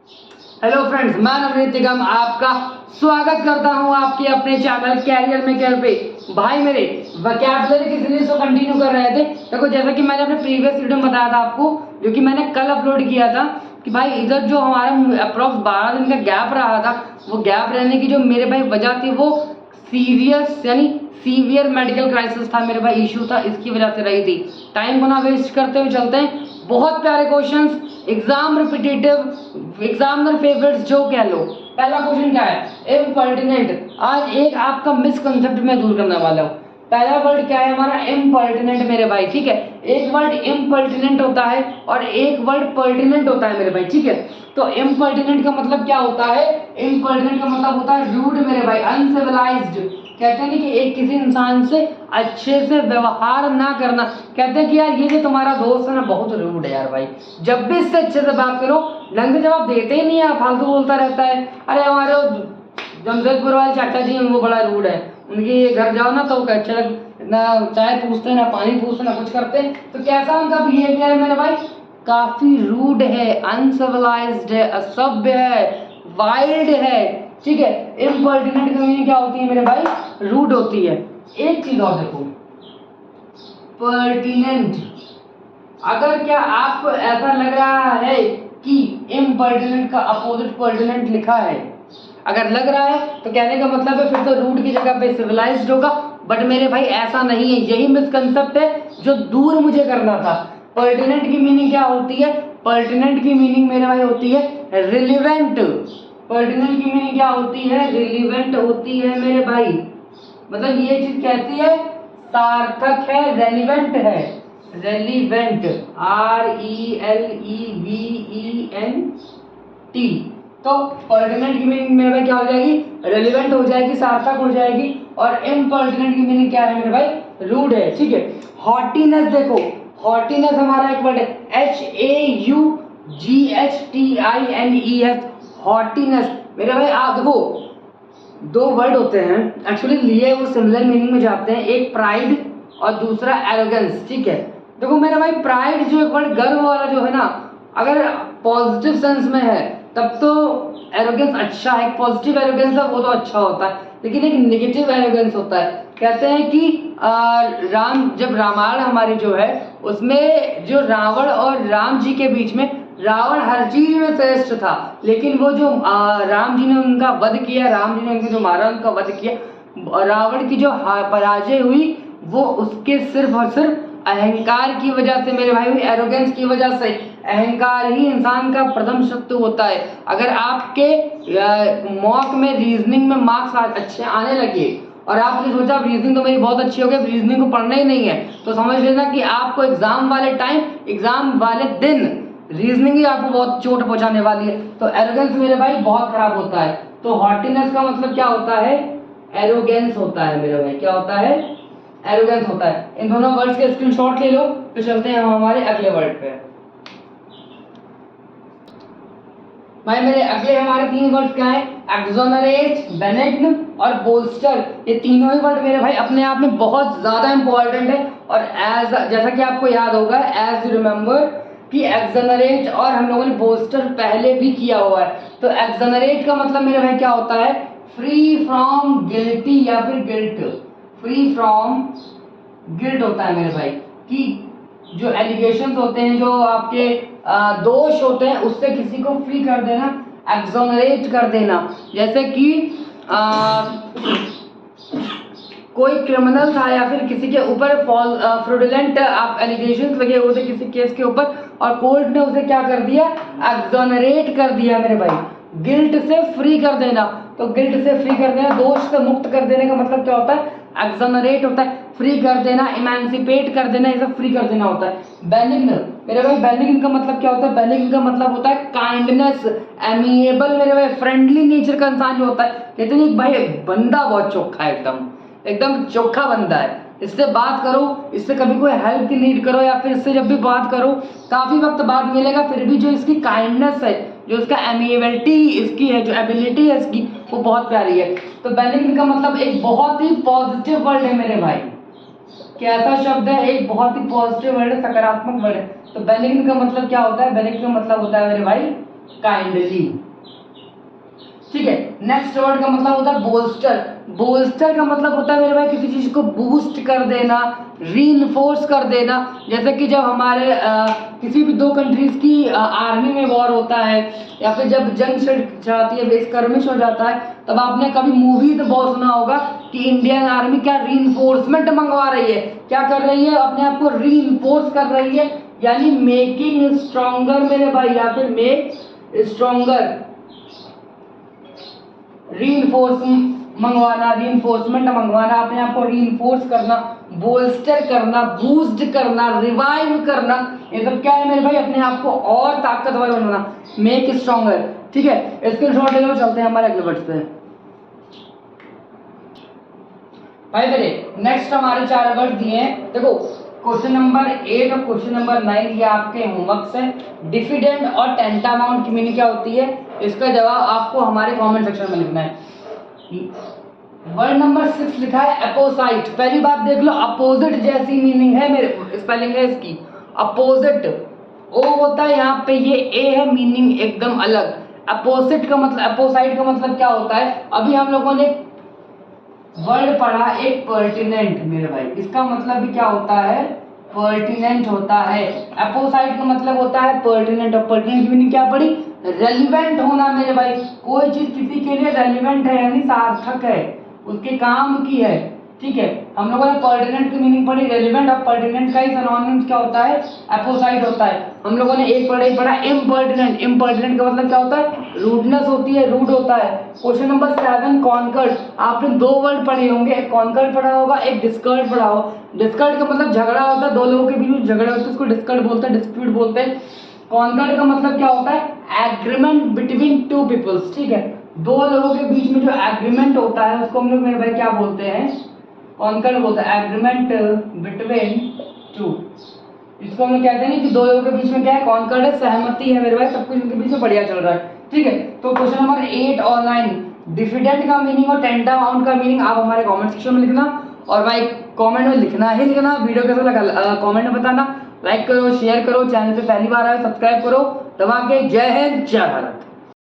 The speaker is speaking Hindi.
हेलो फ्रेंड्स, मैं नवनीत निगम आपका स्वागत करता हूं आपके अपने चैनल कैरियर में केयर पे। भाई मेरे वोकैबुलरी की सीरीज को कंटिन्यू कर रहे थे। देखो, जैसा कि मैंने अपने प्रीवियस वीडियो में बताया था आपको, जो कि मैंने कल अपलोड किया था, कि भाई इधर जो हमारा अप्रॉक्स 12 दिन का गैप रहा था, वो गैप रहने की जो मेरे भाई वजह थी वो सीरियस यानी सीवियर मेडिकल क्राइसिस था मेरे भाई, इशू था, इसकी वजह से रही थी। टाइम को ना वेस्ट करते हुए चलते हैं। बहुत प्यारे questions, exam repetitive, examiner favourites जो कह लो। पहला क्वेश्चन क्या है? इम्पर्टिनेंट। आज एक आपका मिसकंसेप्ट मैं दूर करने वाला हूँ। पहला वर्ड क्या है हमारा? इम्पर्टिनेंट मेरे भाई, ठीक है। एक वर्ड इम्पर्टिनेंट होता है और एक वर्ड पर्टिनेंट होता है मेरे भाई, ठीक है। तो इम्पर्टिनेंट का मतलब क्या होता है? इम्पर्टिनेंट का मतलब होता है रूड मेरे भाई, अनसिविलाइज्ड। कहते हैं कि एक किसी इंसान से अच्छे से व्यवहार ना करना। कहते हैं कि यार ये जो तुम्हारा दोस्त है ना, बहुत रूड है यार भाई, जब भी इससे अच्छे से बात करो ढंग से जवाब देते ही नहीं है, फालतू बोलता रहता है। अरे हमारे जमशेदपुर वाले चाचा जी हैं, वो बड़ा रूड है, उनके घर जाओ ना तो अच्छा ना चाय पूछते ना पानी पूछते ना कुछ करते। तो कैसा उनका बिहेवियर है मेरे भाई? काफी रूड है, अनसिविलाइज्ड है, असभ्य है, वाइल्ड है, ठीक है। इम्पर्टिनेंट की मीनिंग क्या होती है मेरे भाई? रूड होती है। एक चीज और देखो, पर्टिनेंट। अगर क्या आपको ऐसा लग रहा है कि इम्पर्टिनेंट का अपोजिट पर्टिनेंट लिखा है, अगर लग रहा है तो कहने का मतलब है फिर तो रूड की जगह पे सिविलाइज्ड होगा। बट मेरे भाई ऐसा नहीं है, यही मिसकंसेप्ट है जो दूर मुझे करना था। पर्टिनेंट की मीनिंग क्या होती है? पर्टिनेंट की मीनिंग मेरे भाई होती है रिलीवेंट। पर्टिनेंट की मीनिंग क्या होती है? रिलीवेंट होती है मेरे भाई। मतलब ये चीज कैसी है? सार्थक है, रेलिवेंट है। Relevant, RELEVENT। तो पर्टिनेंट की मीनिंग मेरे भाई क्या हो जाएगी? रेलिवेंट हो जाएगी, सार्थक हो जाएगी। और इम्पर्टिनेंट की मीनिंग क्या है मेरे भाई? रूड है, ठीक है। हॉटीनेस देखो, हॉटीनेस हमारा एक वर्ड है, HAUGHTINES, हॉटीनेस मेरे भाई। आप देखो, दो वर्ड होते हैं एक्चुअली, लिए वो सिमिलर मीनिंग में जाते हैं, एक प्राइड और दूसरा एरोगेंस, ठीक है। देखो मेरा भाई, प्राइड जो एक वर्ड गर्व वाला जो है ना, अगर पॉजिटिव सेंस में है तब तो एरोगेंस अच्छा है, पॉजिटिव एरोगेंस है वो तो अच्छा होता है। लेकिन एक नेगेटिव एरोगेंस होता है। कहते हैं कि जब रामायण हमारी जो है, उसमें जो रावण और राम जी के बीच में, रावण हर चीज में श्रेष्ठ था, लेकिन वो जो राम जी ने उनका वध किया, राम जी ने उनको जो मारा, उनका वध किया, रावण की जो पराजय हुई वो उसके सिर्फ और सिर्फ अहंकार की वजह से मेरे भाई हुई, एरोगेंस की वजह से। अहंकार ही इंसान का प्रथम शत्रु होता है। अगर आपके मॉक में रीजनिंग में मार्क्स अच्छे आने लगे और आपने सोचा रीजनिंग तो मेरी बहुत अच्छी हो गई, रीजनिंग को पढ़ना ही नहीं है, तो समझ लेना कि आपको एग्जाम वाले टाइम, एग्जाम वाले दिन रीजनिंग ही आपको बहुत चोट पहुंचाने वाली है। तो एरोगेंस मेरे भाई बहुत खराब होता है। तो हॉटीनेस का मतलब क्या होता है? एरोगेंस होता है मेरे भाई। क्या होता है? एरोगेंस होता है। इन दोनों वर्ड्स के स्क्रीनशॉट ले लो, तो चलते हैं हम हमारे अगले वर्ड पे। भाई मेरे अगले हमारे तीन वर्ड्स क्या है? एक्सोनरेट, बेनिग्न और बोल्स्टर। ये तीनों ही वर्ड मेरे भाई अपने आप में बहुत ज्यादा इंपॉर्टेंट है। और एज जैसा कि आपको याद होगा, एज यू रिमेंबर, कि एक्सोनरेट और हम लोगों ने बोल्स्टर पहले भी किया हुआ है। तो एक्सोनरेट का मतलब मेरे भाई क्या होता है? फ्री फ्रॉम गिल्टी या फिर गिल्ट। फ्री फ्रॉम गिल्ट होता है मेरे भाई, कि जो एलिगेशंस होते हैं, जो आपके दोष होते हैं, उससे किसी को फ्री कर देना, एक्सोनरेट कर देना। जैसे कि कोई क्रिमिनल था या फिर किसी के ऊपर फ्रॉडुलेंट आप एलिगेशंस लगे हुए थे किसी केस के ऊपर, और कोर्ट ने उसे क्या कर दिया? एक्सोनरेट कर दिया मेरे भाई। गिल्ट से फ्री कर देना। तो गिल्ट से फ्री कर देना, दोष से मुक्त कर देने का मतलब क्या होता है? एक्सोनरेट होता है। फ्री कर देना, इमेंसिपेट कर देना, ये सब फ्री कर देना होता है। बेनिग्न मेरे भाई, बेनिग्न का मतलब क्या होता है? बेनिग्न का मतलब होता है काइंडनेस, एमिएबल मेरे भाई, फ्रेंडली नेचर का इंसान जो होता है। कहते हैं भाई बंदा बहुत चोखा है, एकदम एकदम चोखा बंदा है, इससे बात करो, इससे कभी कोई हेल्प की नीड करो या फिर इससे जब भी बात करो काफी वक्त बाद मिलेगा, फिर भी जो इसकी काइंडनेस है, जो इसका एमिएबिलिटी इसकी है, जो एबिलिटी है इसकी, वो बहुत प्यारी है। तो बेनिग्न का मतलब एक बहुत ही पॉजिटिव वर्ड है मेरे भाई। कैसा शब्द है? एक बहुत ही पॉजिटिव वर्ड है, सकारात्मक वर्ड है। तो बेनिग्न का मतलब क्या होता है? बेनिग्न का मतलब होता है मेरे भाई काइंडली। ठीक है, नेक्स्ट वर्ड का मतलब होता है बोल्स्टर। बोल्स्टर का मतलब होता है मेरे भाई किसी चीज को बूस्ट कर देना, रीइंफोर्स कर देना। जैसे कि जब हमारे किसी भी दो कंट्रीज की आर्मी में वॉर होता है या फिर जब जंग छिड़ जाती है, बेस skirmish हो जाता है, तब आपने कभी मूवीज में बहुत सुना होगा कि इंडियन आर्मी क्या रीइंफोर्समेंट मंगवा रही है, क्या कर रही है, अपने आप को रीइंफोर्स कर रही है, यानी मेकिंग स्ट्रॉन्गर मेरे भाई, या फिर मेक स्ट्रॉन्गर। रीइंफोर्समेंट मंगवाना, अपने आप को रीइंफोर्स करना, बोल्स्टर करना, बूस्ट करना, रिवाइव करना, ये सब क्या है मेरे भाई, अपने आप को और ताकतवर बनाना, मेक स्ट्रॉन्गर। ठीक है, इसके शॉर्ट ले लो, चलते हैं हमारे अगले वर्ड्स पे। भाई मेरे नेक्स्ट हमारे 4 वर्ड दिए हैं, देखो क्वेश्चन नंबर 8 और क्वेश्चन नंबर 9 ये आपके होमवर्क से। डिफिडेंड और टेंटामाउंट की मीनिंग क्या होती है, इसका जवाब आपको हमारे कमेंट सेक्शन में लिखना है। वर्ड नंबर 6 लिखा है अपोसाइट। पहली बात देख लो, अपोजिट जैसी मीनिंग है, मेरे स्पेलिंग है इसकी अपोजिट, ओ होता है यहाँ पे, ये ए है, मीनिंग एकदम अलग। अपोजिट का मतलब, अपोसाइट का मतलब क्या होता है, अभी हम लोगों ने वर्ड पढ़ा एक पर्टिनेंट मेरे भाई, इसका मतलब भी क्या होता है, पर्टिनेंट होता है। अपोसाइट का मतलब होता है पर्टिनेंट, और पर्टिनेंट की मीनिंग क्या पड़ी, रेलिवेंट होना मेरे भाई। कोई चीज किसी के लिए रेलिवेंट है यानी सार्थक है, उसके काम की है। ठीक है, हम लोगों ने पर्टिनेंट की मीनिंग पढ़ी रेलिवेंट, और पर्टिनेंट का ही सिनोनिम्स क्या होता है, अपोसाइट होता है। हम लोगों ने एक पढ़ा इम्पर्टिनेंट। इम्पर्टिनेंट का मतलब क्या होता है, रूडनेस होती है, रूड होता है। Question number 7 concord. आपने 2 वर्ड पढ़े होंगे, एक कॉन्कर्ड पढ़ा होगा, एक डिस्कर्ड पढ़ा होगा। डिस्कर्ड का मतलब झगड़ा होता है, 2 लोगों के बीच में झगड़ा होता है, उसको डिस्कर्ड बोलते हैं, डिस्प्यूट बोलते हैं। कॉन्कर्ड का मतलब क्या होता है, एग्रीमेंट बिटवीन 2 पीपल्स। ठीक है, 2 लोगों के बीच में जो एग्रीमेंट होता है उसको हम लोग मेरे भाई क्या बोलते हैं, कॉन्कर्ड बोलते हैं, एग्रीमेंट बिटवीन 2। इसको हम लोग कहते हैं कि 2 लोगों के बीच में क्या है, कॉन्कर्ड है, सहमति है मेरे भाई, सब कुछ उनके बीच में बढ़िया चल रहा है। ठीक है, तो क्वेश्चन नंबर 8 और 9 डिफिडेंट का मीनिंग और टेंटामाउंट का मीनिंग आप हमारे कमेंट सेक्शन में लिखना, और भाई कमेंट में लिखना ही लिखना, वीडियो कैसा लगा कमेंट में बताना, लाइक करो, शेयर करो, चैनल पे पहली बार आए सब्सक्राइब करो, दबा के। जय हिंद, जय भारत।